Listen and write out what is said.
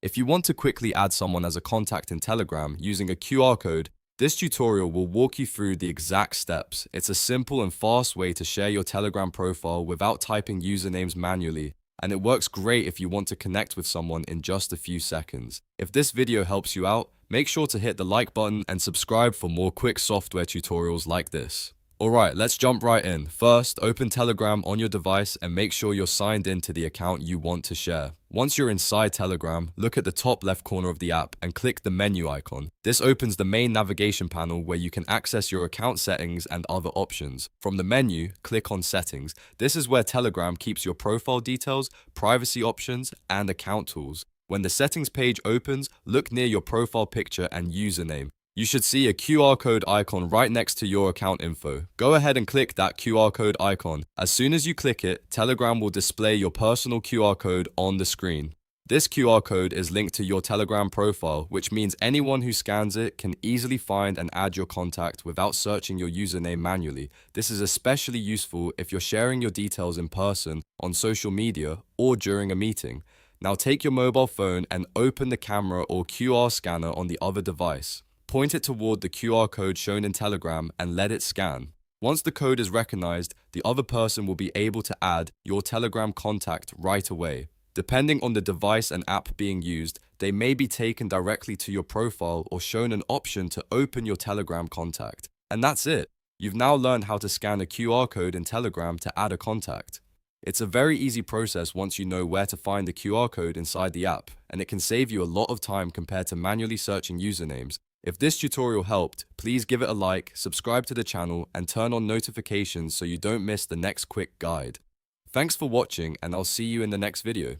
If you want to quickly add someone as a contact in Telegram using a QR code, this tutorial will walk you through the exact steps. It's a simple and fast way to share your Telegram profile without typing usernames manually, and it works great if you want to connect with someone in just a few seconds. If this video helps you out, make sure to hit the like button and subscribe for more quick software tutorials like this. Alright, let's jump right in. First, open Telegram on your device and make sure you're signed in to the account you want to share. Once you're inside Telegram, look at the top left corner of the app and click the menu icon. This opens the main navigation panel where you can access your account settings and other options. From the menu, click on Settings. This is where Telegram keeps your profile details, privacy options, and account tools. When the settings page opens, look near your profile picture and username. You should see a QR code icon right next to your account info. Go ahead and click that QR code icon. As soon as you click it, Telegram will display your personal QR code on the screen. This QR code is linked to your Telegram profile, which means anyone who scans it can easily find and add your contact without searching your username manually. This is especially useful if you're sharing your details in person, on social media, or during a meeting. Now take your mobile phone and open the camera or QR scanner on the other device. Point it toward the QR code shown in Telegram and let it scan. Once the code is recognized, the other person will be able to add your Telegram contact right away. Depending on the device and app being used, they may be taken directly to your profile or shown an option to open your Telegram contact. And that's it. You've now learned how to scan a QR code in Telegram to add a contact. It's a very easy process once you know where to find the QR code inside the app, and it can save you a lot of time compared to manually searching usernames. If this tutorial helped, please give it a like, subscribe to the channel, and turn on notifications so you don't miss the next quick guide. Thanks for watching, and I'll see you in the next video.